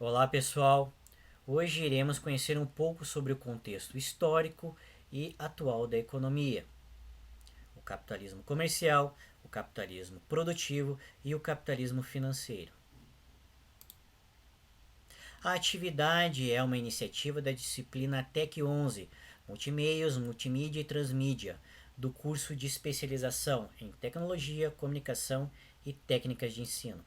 Olá pessoal, hoje iremos conhecer um pouco sobre o contexto histórico e atual da economia, o capitalismo comercial, o capitalismo produtivo e o capitalismo financeiro. A atividade é uma iniciativa da disciplina TEC 11, Multimeios, Multimídia e Transmídia, do curso de especialização em Tecnologia, Comunicação e Técnicas de Ensino.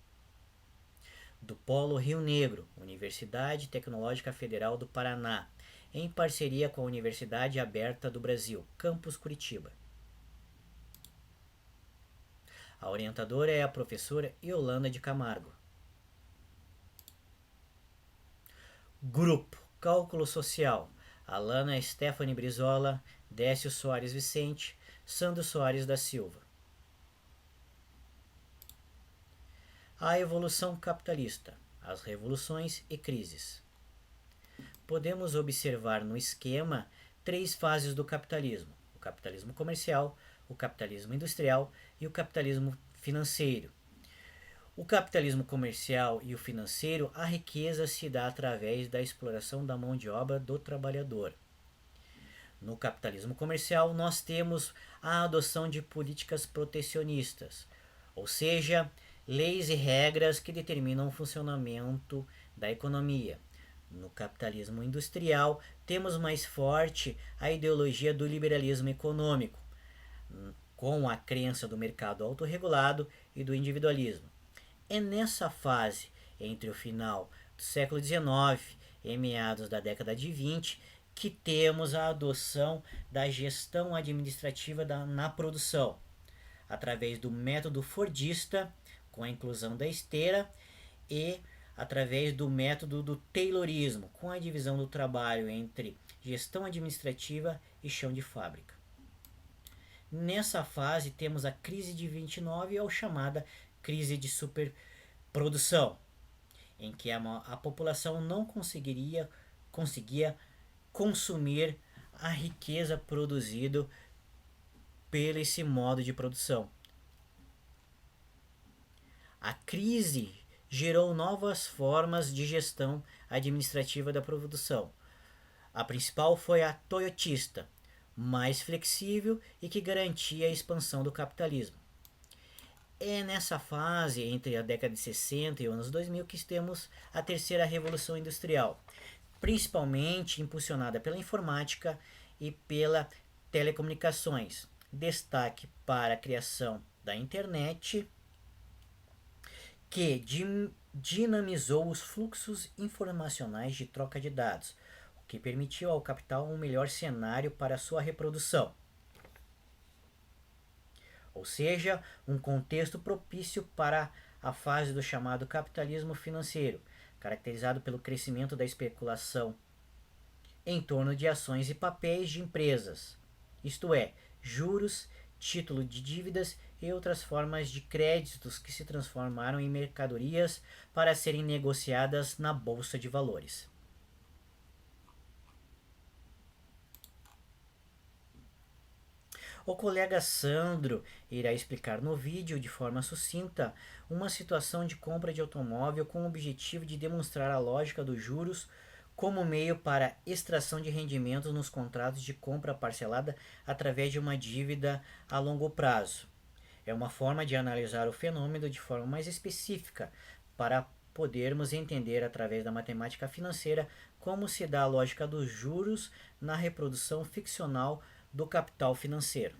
Do Polo Rio Negro, Universidade Tecnológica Federal do Paraná, em parceria com a Universidade Aberta do Brasil, Campus Curitiba. A orientadora é a professora Yolanda de Camargo. Grupo Cálculo Social, Alana Stephanie Brizola, Décio Soares Vicente, Sandro Soares da Silva. A evolução capitalista, as revoluções e crises. Podemos observar no esquema três fases do capitalismo: o capitalismo comercial, o capitalismo industrial e o capitalismo financeiro. O capitalismo comercial e o financeiro, a riqueza se dá através da exploração da mão de obra do trabalhador. No capitalismo comercial, nós temos a adoção de políticas protecionistas, ou seja, leis e regras que determinam o funcionamento da economia. No capitalismo industrial, temos mais forte a ideologia do liberalismo econômico, com a crença do mercado autorregulado e do individualismo. É nessa fase, entre o final do século XIX e meados da década de 20, que temos a adoção da gestão administrativa na produção, através do método fordista, com a inclusão da esteira, e através do método do Taylorismo, com a divisão do trabalho entre gestão administrativa e chão de fábrica. Nessa fase temos a crise de 29 ou chamada crise de superprodução, em que a população não conseguia consumir a riqueza produzida pelo esse modo de produção. A crise gerou novas formas de gestão administrativa da produção. A principal foi a toyotista, mais flexível e que garantia a expansão do capitalismo. É nessa fase, entre a década de 60 e os anos 2000, que temos a terceira revolução industrial, principalmente impulsionada pela informática e pela telecomunicações. Destaque para a criação da internet, que dinamizou os fluxos informacionais de troca de dados, o que permitiu ao capital um melhor cenário para sua reprodução. Ou seja, um contexto propício para a fase do chamado capitalismo financeiro, caracterizado pelo crescimento da especulação em torno de ações e papéis de empresas, isto é, juros, título de dívidas e outras formas de créditos que se transformaram em mercadorias para serem negociadas na bolsa de valores. O colega Sandro irá explicar no vídeo, de forma sucinta, uma situação de compra de automóvel com o objetivo de demonstrar a lógica dos juros como meio para extração de rendimentos nos contratos de compra parcelada através de uma dívida a longo prazo. É uma forma de analisar o fenômeno de forma mais específica, para podermos entender através da matemática financeira como se dá a lógica dos juros na reprodução ficcional do capital financeiro.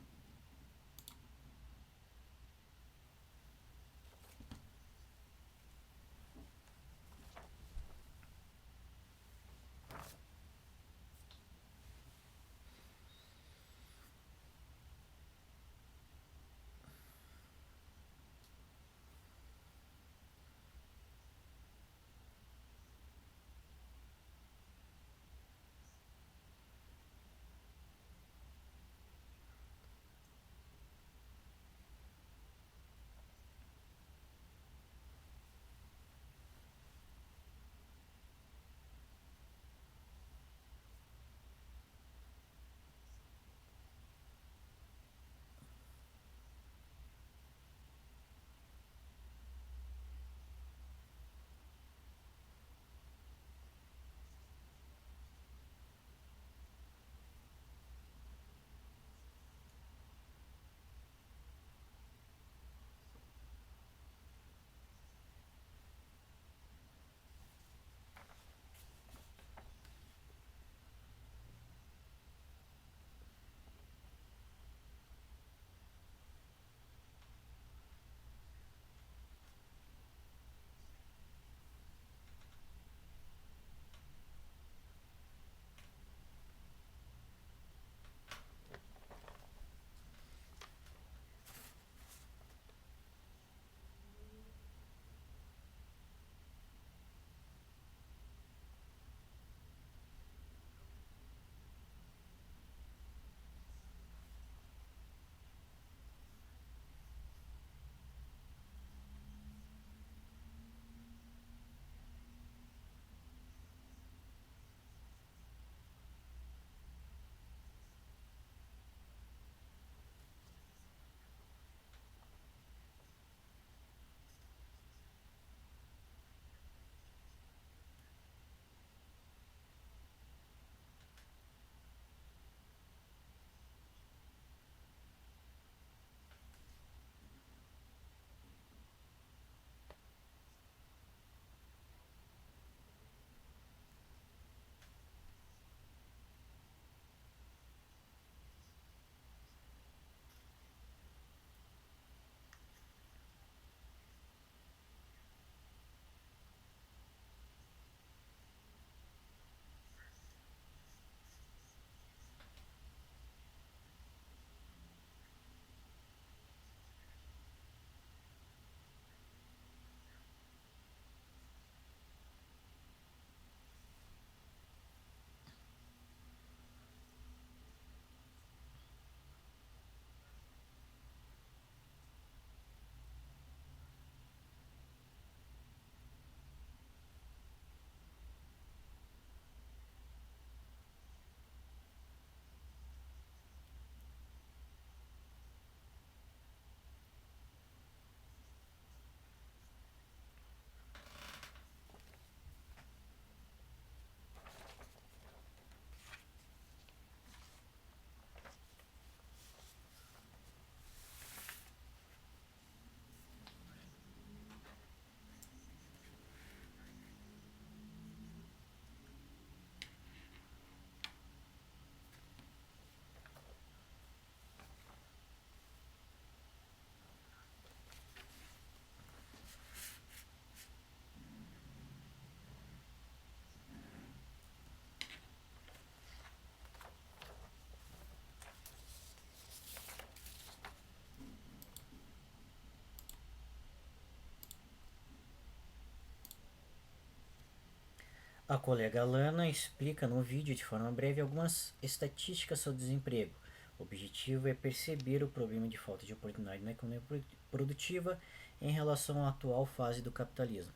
A colega Lana explica no vídeo de forma breve algumas estatísticas sobre desemprego. O objetivo é perceber o problema de falta de oportunidade na economia produtiva em relação à atual fase do capitalismo.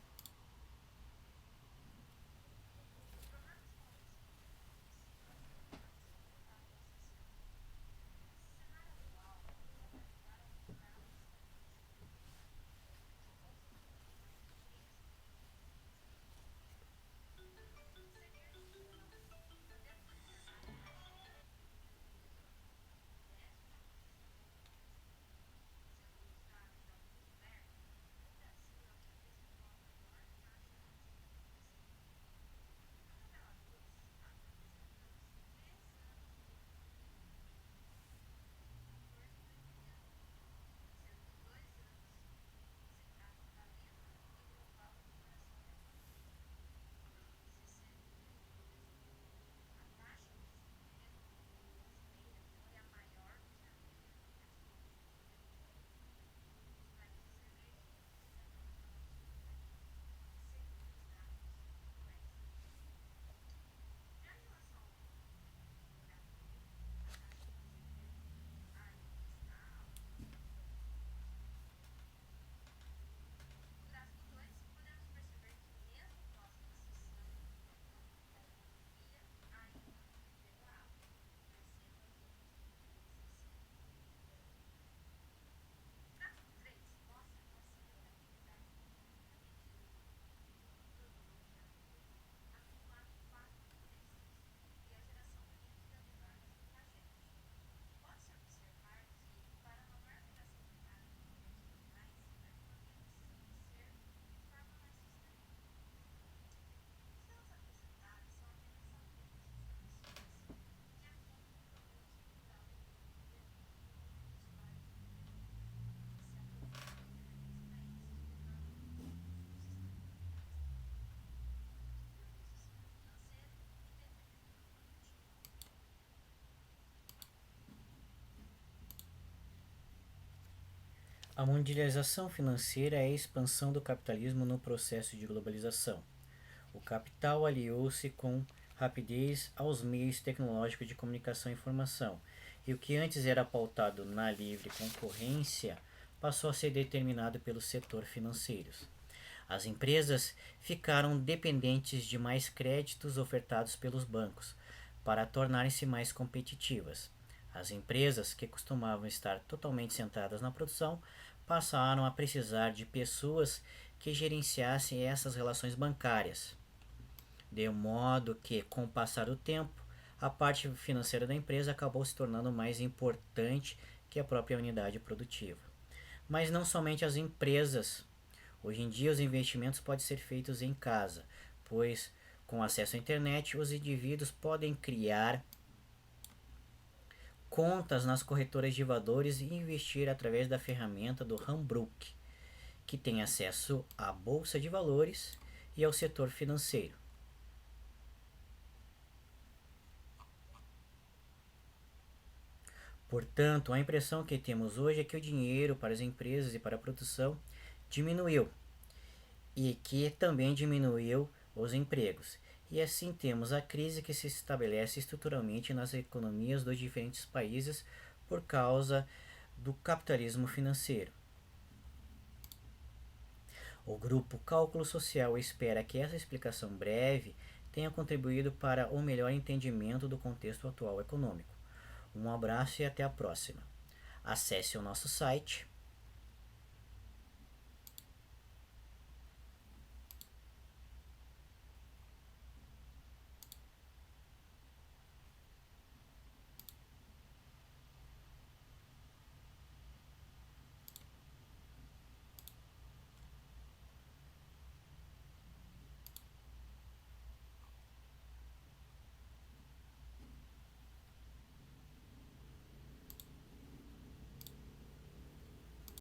A mundialização financeira é a expansão do capitalismo no processo de globalização. O capital aliou-se com rapidez aos meios tecnológicos de comunicação e informação, e o que antes era pautado na livre concorrência passou a ser determinado pelo setor financeiro. As empresas ficaram dependentes de mais créditos ofertados pelos bancos para tornarem-se mais competitivas. As empresas, que costumavam estar totalmente centradas na produção, passaram a precisar de pessoas que gerenciassem essas relações bancárias. De modo que, com o passar do tempo, a parte financeira da empresa acabou se tornando mais importante que a própria unidade produtiva. Mas não somente as empresas. Hoje em dia, os investimentos podem ser feitos em casa, pois, com acesso à internet, os indivíduos podem criar contas nas corretoras de valores e investir através da ferramenta do Rambrook, que tem acesso à bolsa de valores e ao setor financeiro. Portanto, a impressão que temos hoje é que o dinheiro para as empresas e para a produção diminuiu e que também diminuiu os empregos. E assim temos a crise que se estabelece estruturalmente nas economias dos diferentes países por causa do capitalismo financeiro. O grupo Cálculo Social espera que essa explicação breve tenha contribuído para o melhor entendimento do contexto atual econômico. Um abraço e até a próxima. Acesse o nosso site